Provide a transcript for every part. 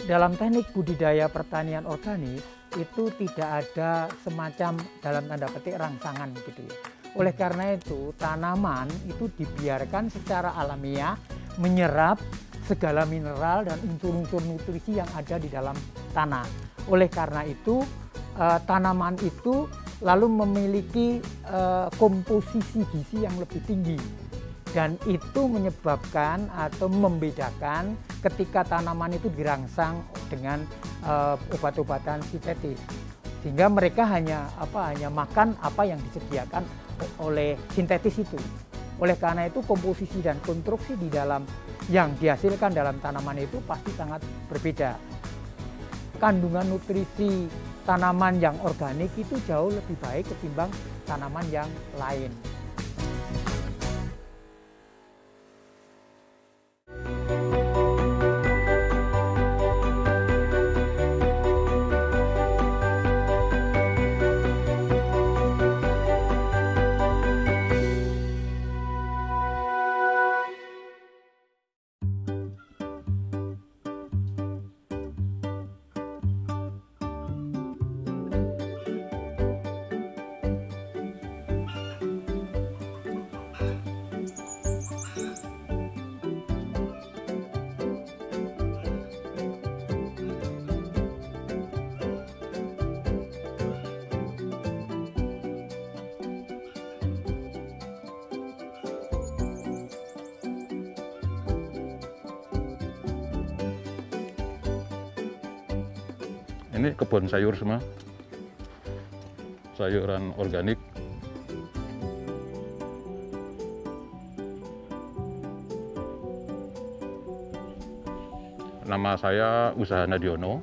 dalam teknik budidaya pertanian organik itu tidak ada semacam dalam tanda petik rangsangan gitu ya. Oleh karena itu tanaman itu dibiarkan secara alamiah menyerap segala mineral dan unsur-unsur nutrisi yang ada di dalam tanah. Oleh karena itu tanaman itu lalu memiliki komposisi gizi yang lebih tinggi. Dan itu menyebabkan atau membedakan ketika tanaman itu dirangsang dengan obat-obatan sintetis. Sehingga mereka hanya makan apa yang disediakan oleh sintetis itu. Oleh karena itu komposisi dan konstruksi di dalam yang dihasilkan dalam tanaman itu pasti sangat berbeda. Kandungan nutrisi tanaman yang organik itu jauh lebih baik ketimbang tanaman yang lain. Ini kebun sayur semua, sayuran organik. Nama saya Usaha Nadiono.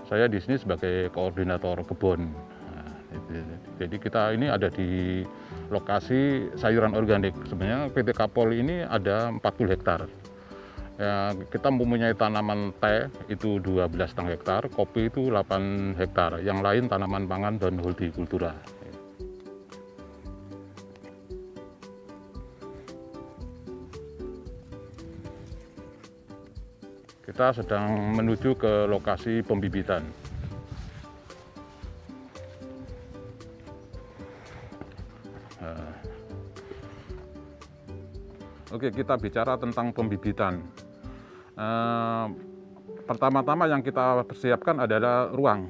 Saya di sini sebagai koordinator kebun. Nah, jadi kita ini ada di lokasi sayuran organik. Sebenarnya PT Kapol ini ada 40 hektar. Ya, kita mempunyai tanaman teh itu 12,5 hektar, kopi itu 8 hektar, yang lain tanaman pangan dan hortikultura. Kita sedang menuju ke lokasi pembibitan. Oke, kita bicara tentang pembibitan. Pertama-tama yang kita persiapkan adalah ruang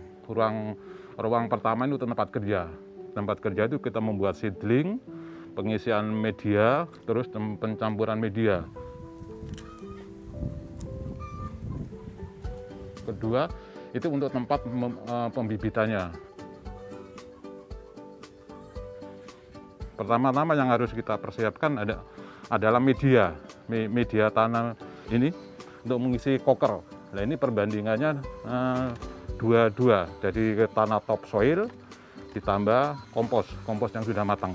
pertama itu tempat kerja. Tempat kerja itu kita membuat seedling, pengisian media, terus pencampuran media. Kedua, itu untuk tempat pembibitannya. Pertama-tama yang harus kita persiapkan adalah media tanam ini untuk mengisi koker. Nah, ini perbandingannya 2:2, jadi tanah topsoil ditambah kompos yang sudah matang.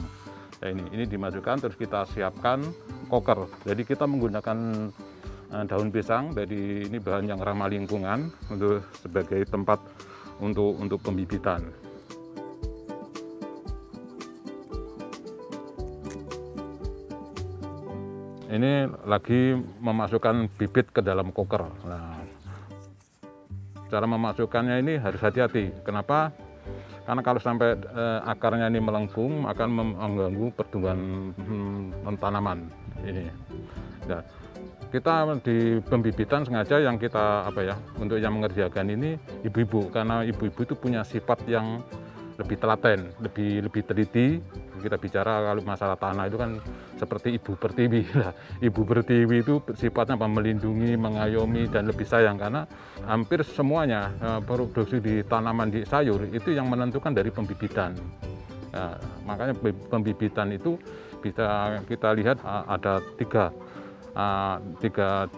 Nah, ini dimasukkan, terus kita siapkan koker. Jadi kita menggunakan daun pisang, jadi ini bahan yang ramah lingkungan untuk sebagai tempat untuk pembibitan. Ini lagi memasukkan bibit ke dalam koker. Nah, cara memasukkannya ini harus hati-hati. Kenapa? Karena kalau sampai akarnya ini melengkung akan mengganggu pertumbuhan tanaman ini. Nah, kita di pembibitan sengaja yang kita untuk yang mengerjakan ini ibu-ibu, karena ibu-ibu itu punya sifat yang lebih telaten, lebih teliti. Kita bicara kalau masalah tanah itu kan seperti ibu pertiwi lah. Ibu pertiwi itu sifatnya melindungi, mengayomi, dan lebih sayang, karena hampir semuanya produksi di tanaman di sayur itu yang menentukan dari pembibitan. Nah, makanya pembibitan itu bisa kita lihat ada tiga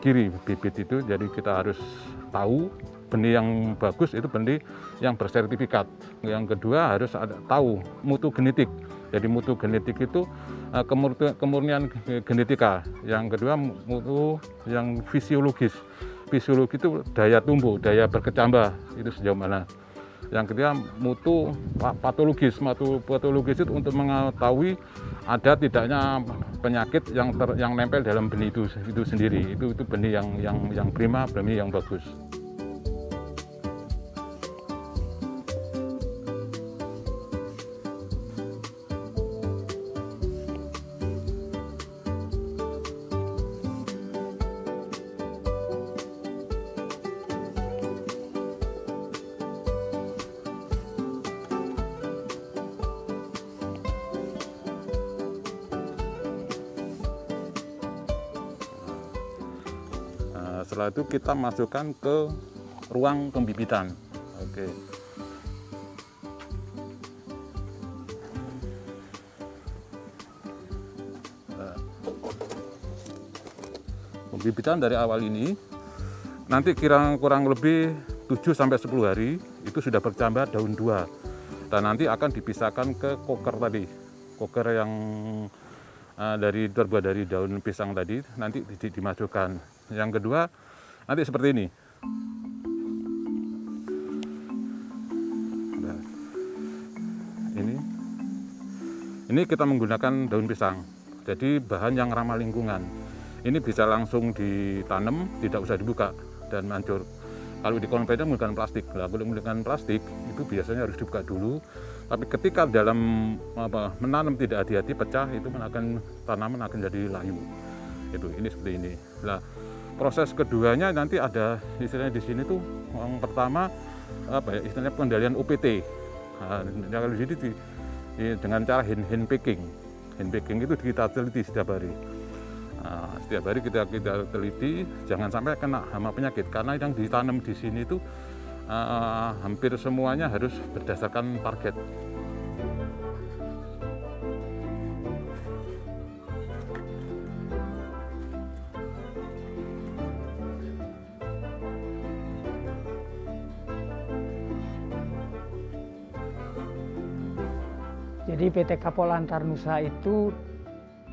ciri bibit itu. Jadi kita harus tahu benih yang bagus itu benih yang bersertifikat. Yang kedua harus tahu mutu genetik. Jadi mutu genetik itu kemurnian genetika. Yang kedua mutu yang fisiologis. Fisiologi itu daya tumbuh, daya berkecambah itu sejauh mana. Yang ketiga mutu patologis. Mutu patologis itu untuk mengetahui ada tidaknya penyakit yang nempel dalam benih itu sendiri. Itu benih yang prima, benih yang bagus. setelah itu kita masukkan ke ruang pembibitan. Oke. Pembibitan dari awal ini nanti kurang lebih 7-10 hari itu sudah bertambah daun 2 dan nanti akan dipisahkan ke koker tadi, koker yang terbuat dari daun pisang tadi nanti dimasukkan. Yang kedua nanti seperti ini. Nah, ini kita menggunakan daun pisang, jadi bahan yang ramah lingkungan. Ini bisa langsung ditanam, tidak usah dibuka dan hancur. Kalau di konvensional menggunakan plastik. Nah, kalau menggunakan plastik itu biasanya harus dibuka dulu. Tapi ketika dalam menanam tidak hati-hati pecah, itu tanaman akan jadi layu. Ini seperti ini. Nah, proses keduanya nanti ada istilahnya di sini tuh yang pertama istilahnya pengendalian UPT. Nah, kalau di sini dengan cara hand picking. Hand picking itu kita teliti setiap hari. Nah, setiap hari kita teliti, jangan sampai kena hama penyakit karena yang ditanam di sini itu hampir semuanya harus berdasarkan target. Jadi PT Kapol Antarnusa itu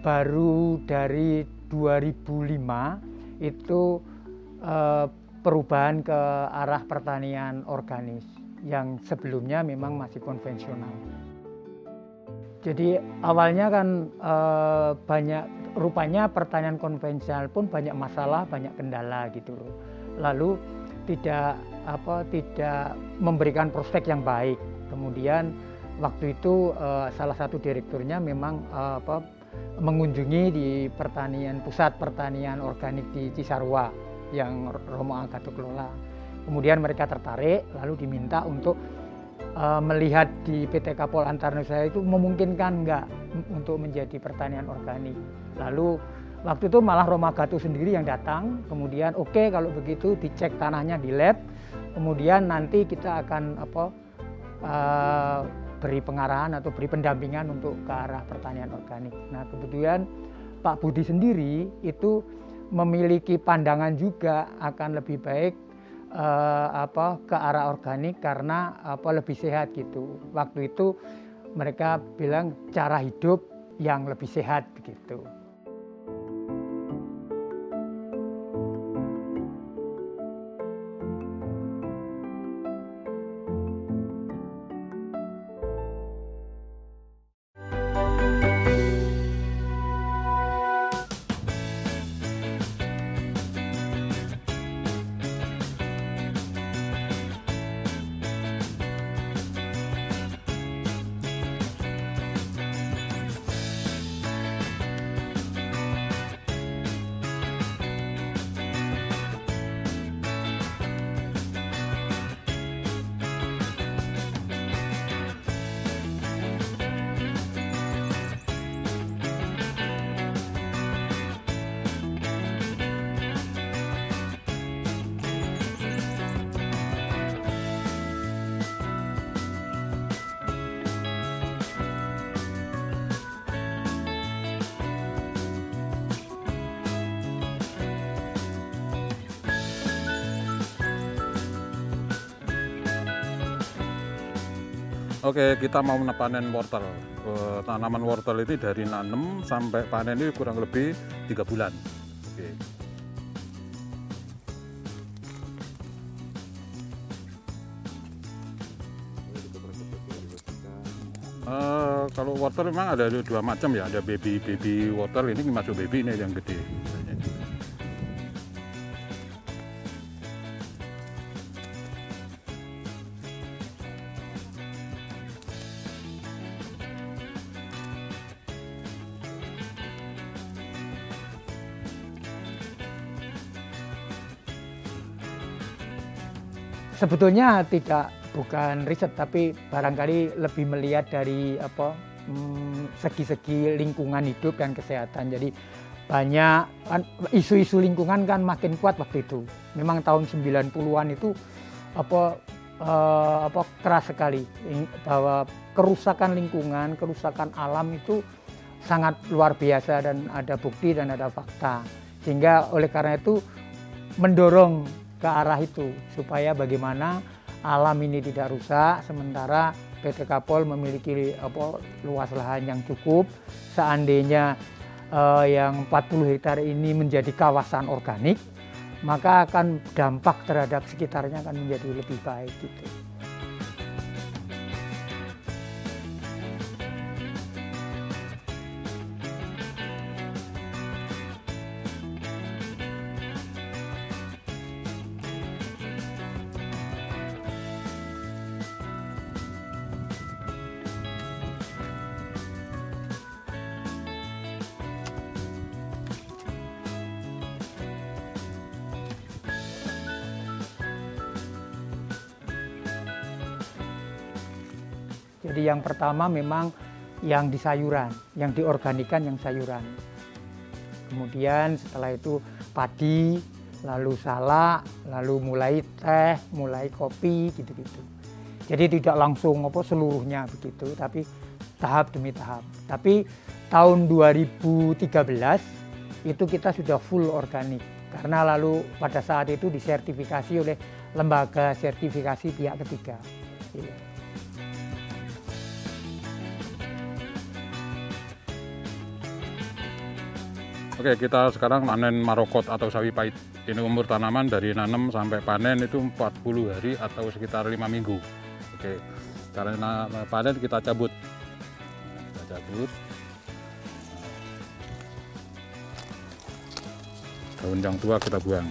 baru dari 2005 itu perubahan ke arah pertanian organis yang sebelumnya memang masih konvensional. Jadi awalnya kan rupanya pertanian konvensional pun banyak masalah, banyak kendala gitu loh. Lalu tidak memberikan prospek yang baik. Kemudian waktu itu salah satu direkturnya memang mengunjungi di pusat pertanian organik di Cisarua yang Romo Agato kelola. Kemudian mereka tertarik, lalu diminta untuk melihat di PT Kapol Antarnusa itu memungkinkan enggak untuk menjadi pertanian organik. Lalu waktu itu malah Romo Agato sendiri yang datang, kemudian oke, kalau begitu dicek tanahnya di lab, kemudian nanti kita akan beri pengarahan atau beri pendampingan untuk ke arah pertanian organik. Nah, kemudian Pak Budi sendiri itu memiliki pandangan juga akan lebih baik ke arah organik karena lebih sehat gitu. Waktu itu mereka bilang cara hidup yang lebih sehat begitu. Oke, kita mau panen wortel. Tanaman wortel itu dari nanam sampai panen itu kurang lebih 3 bulan. Oke. Kalau wortel memang ada 2 macam ya, ada baby wortel, ini masuk baby, ini yang gede. Sebetulnya bukan riset, tapi barangkali lebih melihat dari segi-segi lingkungan hidup dan kesehatan. Jadi banyak kan isu-isu lingkungan kan makin kuat waktu itu. Memang tahun 90-an itu keras sekali bahwa kerusakan lingkungan, kerusakan alam itu sangat luar biasa dan ada bukti dan ada fakta. Sehingga oleh karena itu mendorong ke arah itu supaya bagaimana alam ini tidak rusak, sementara PT Kapol memiliki luas lahan yang cukup. Seandainya yang 40 hektar ini menjadi kawasan organik, maka akan dampak terhadap sekitarnya akan menjadi lebih baik gitu. Jadi yang pertama memang yang di sayuran, yang diorganikan yang sayuran. Kemudian setelah itu padi, lalu salak, lalu mulai teh, mulai kopi gitu-gitu. Jadi tidak langsung seluruhnya begitu, tapi tahap demi tahap. Tapi tahun 2013 itu kita sudah full organik. Karena lalu pada saat itu disertifikasi oleh lembaga sertifikasi pihak ketiga. Oke, kita sekarang panen marokot atau sawi pahit. Ini umur tanaman dari nanam sampai panen itu 40 hari atau sekitar 5 minggu. Oke, cara panen kita cabut. Kita cabut. Daun yang tua kita buang.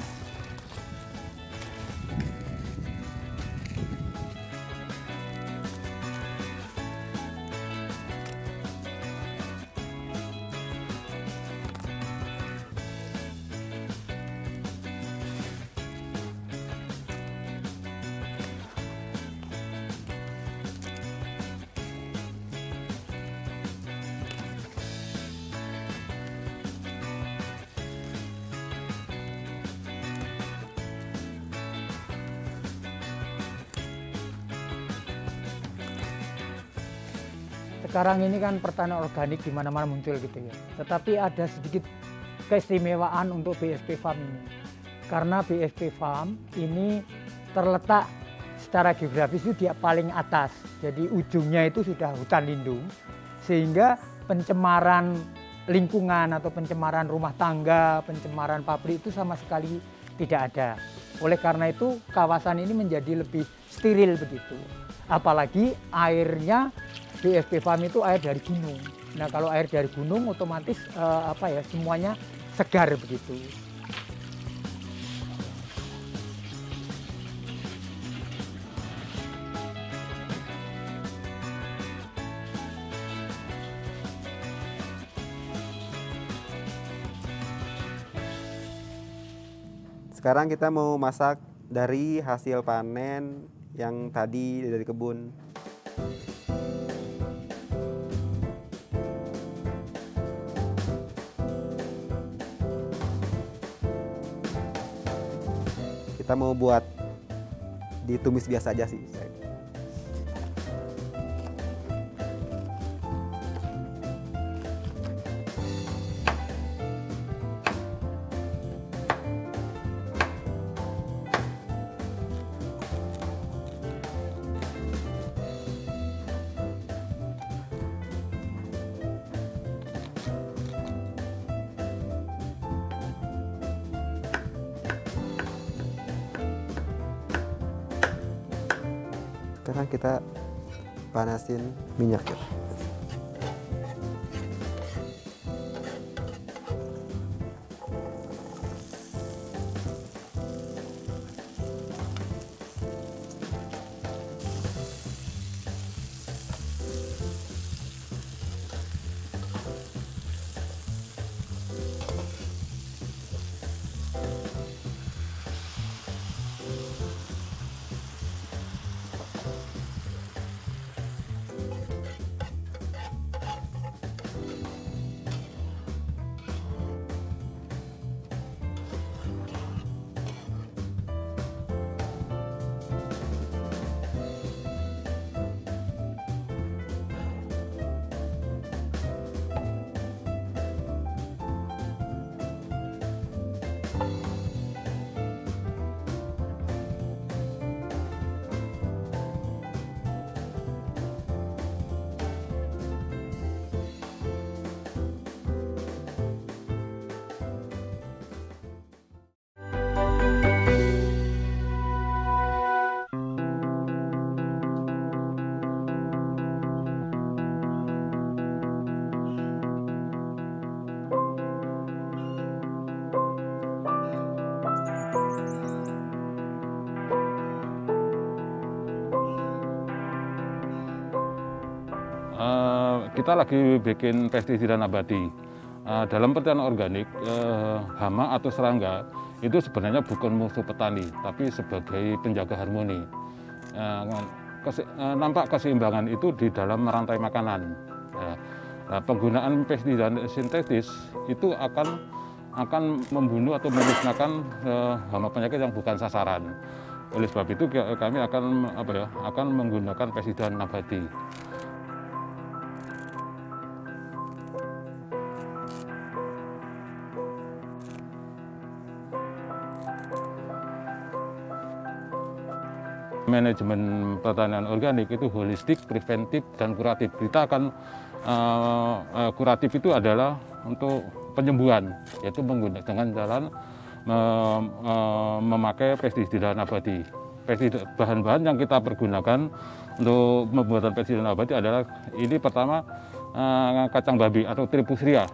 Sekarang ini kan pertanian organik di mana-mana muncul gitu ya. Tetapi ada sedikit keistimewaan untuk BSP Farm ini. Karena BSP Farm ini terletak secara geografis itu dia paling atas. Jadi ujungnya itu sudah hutan lindung. Sehingga pencemaran lingkungan atau pencemaran rumah tangga, pencemaran pabrik itu sama sekali tidak ada. Oleh karena itu kawasan ini menjadi lebih steril begitu. Apalagi airnya BSP Farm itu air dari gunung. Nah kalau air dari gunung otomatis semuanya segar begitu. Sekarang kita mau masak dari hasil panen yang tadi dari kebun. Kita mau buat ditumis biasa aja sih. Sekarang kita panasin minyak ya. kita lagi bikin pestisida nabati. Dalam pertanian organik, hama atau serangga itu sebenarnya bukan musuh petani, tapi sebagai penjaga harmoni. Nampak keseimbangan itu di dalam rantai makanan. Penggunaan pestisida sintetis itu akan membunuh atau memusnahkan hama penyakit yang bukan sasaran. Oleh sebab itu kami akan menggunakan pestisida nabati. Manajemen pertanian organik itu holistik, preventif, dan kuratif. Kita akan kuratif itu adalah untuk penyembuhan, yaitu dengan jalan memakai pestisida nabati. Bahan-bahan yang kita pergunakan untuk pembuatan pestisida nabati adalah ini pertama kacang babi atau Tripusria.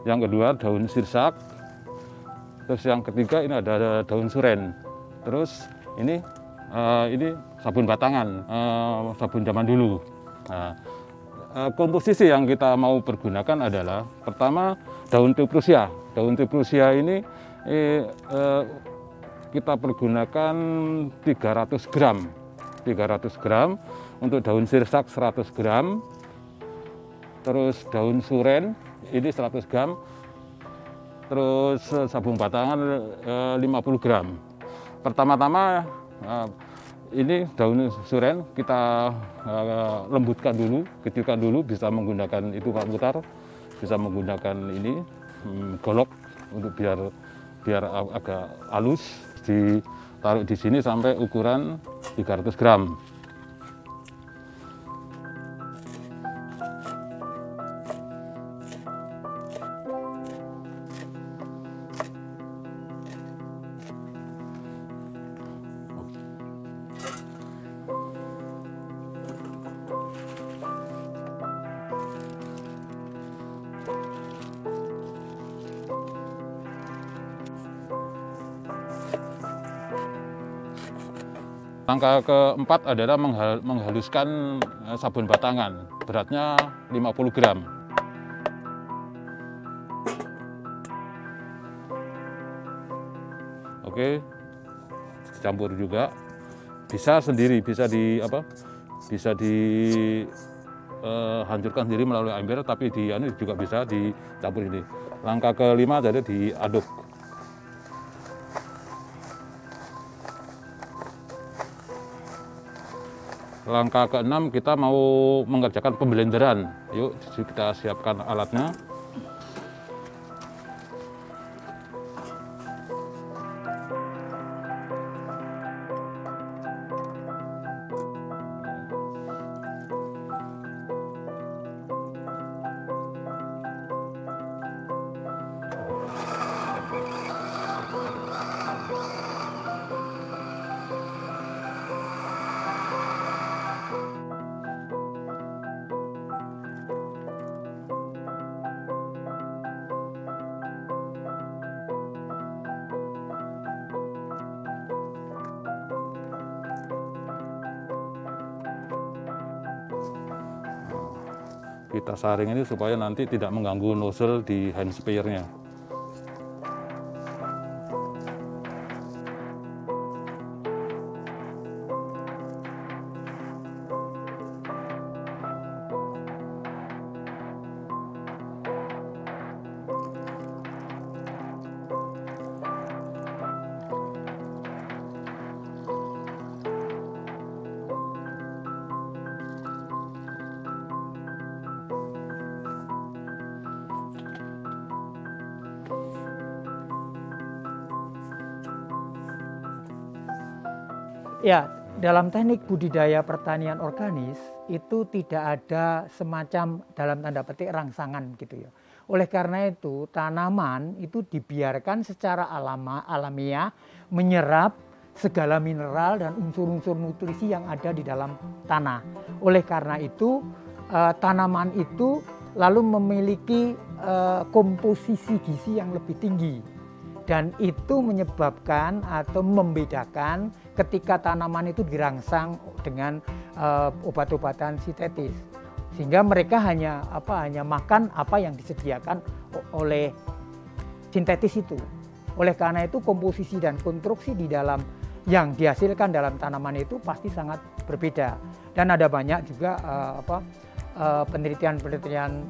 Yang kedua daun sirsak, terus yang ketiga ini ada daun suren, terus ini sabun batangan, sabun zaman dulu. Komposisi yang kita mau pergunakan adalah pertama daun Tripusria. Daun Tripusria ini kita pergunakan 300 gram. 300 gram, untuk daun sirsak 100 gram, terus daun suren ini 100 gram, terus sabun batangan 50 gram. Pertama-tama ini daun suren kita lembutkan dulu, kecilkan dulu, bisa menggunakan itu Pak Putar, bisa menggunakan ini golok untuk biar agak halus, ditaruh di sini sampai ukuran 300 gram. Langkah keempat adalah menghaluskan sabun batangan, beratnya 50 gram. Oke, campur juga. Bisa sendiri, bisa dihancurkan sendiri melalui ember, tapi juga bisa dicampur ini. Langkah kelima adalah diaduk. Langkah keenam kita mau mengerjakan pemblenderan. Yuk kita siapkan alatnya. Kita saring ini supaya nanti tidak mengganggu nozzle di hand sprayer-nya. Ya, dalam teknik budidaya pertanian organis itu tidak ada semacam dalam tanda petik rangsangan gitu ya. Oleh karena itu tanaman itu dibiarkan secara alamiah menyerap segala mineral dan unsur-unsur nutrisi yang ada di dalam tanah. Oleh karena itu tanaman itu lalu memiliki komposisi gizi yang lebih tinggi. Dan itu menyebabkan atau membedakan ketika tanaman itu dirangsang dengan obat-obatan sintetis. sehingga mereka hanya makan apa yang disediakan oleh sintetis itu. Oleh karena itu komposisi dan konstruksi di dalam yang dihasilkan dalam tanaman itu pasti sangat berbeda. Dan ada banyak juga penelitian-penelitian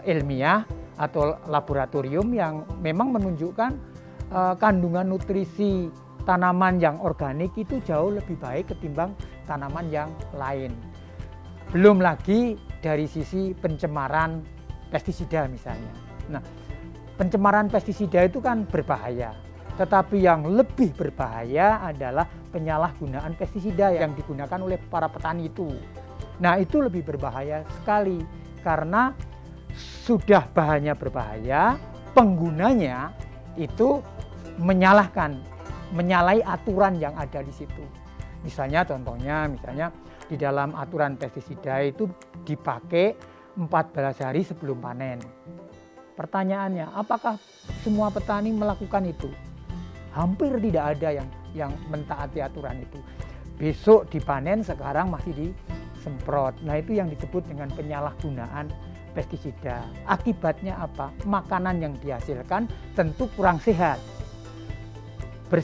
ilmiah atau laboratorium yang memang menunjukkan kandungan nutrisi tanaman yang organik itu jauh lebih baik ketimbang tanaman yang lain. Belum lagi dari sisi pencemaran pestisida misalnya. Nah, pencemaran pestisida itu kan berbahaya, tetapi yang lebih berbahaya adalah penyalahgunaan pestisida yang digunakan oleh para petani itu. Nah, itu lebih berbahaya sekali karena sudah bahannya berbahaya, penggunanya itu menyalahi aturan yang ada di situ. Misalnya di dalam aturan pestisida itu dipakai 14 hari sebelum panen. Pertanyaannya, apakah semua petani melakukan itu? Hampir tidak ada yang mentaati aturan itu. Besok dipanen, sekarang masih disemprot. Nah, itu yang disebut dengan penyalahgunaan pestisida. Akibatnya apa? Makanan yang dihasilkan tentu kurang sehat.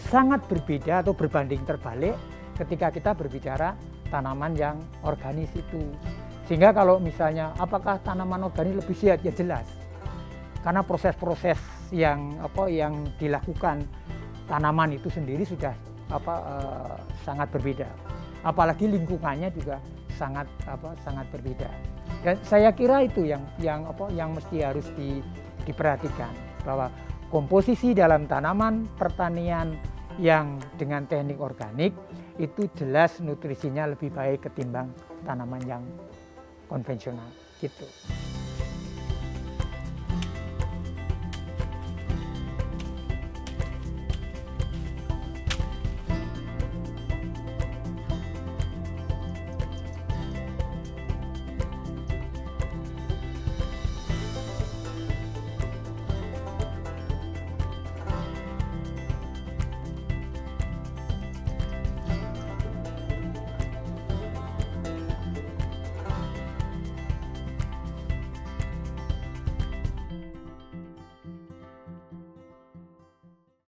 Sangat berbeda atau berbanding terbalik ketika kita berbicara tanaman yang organis itu. Sehingga kalau misalnya apakah tanaman organik lebih sehat? Ya jelas. Karena proses-proses yang dilakukan tanaman itu sendiri sudah sangat berbeda. Apalagi lingkungannya juga sangat berbeda. Dan saya kira itu yang mesti harus diperhatikan, bahwa komposisi dalam tanaman pertanian yang dengan teknik organik itu jelas nutrisinya lebih baik ketimbang tanaman yang konvensional gitu.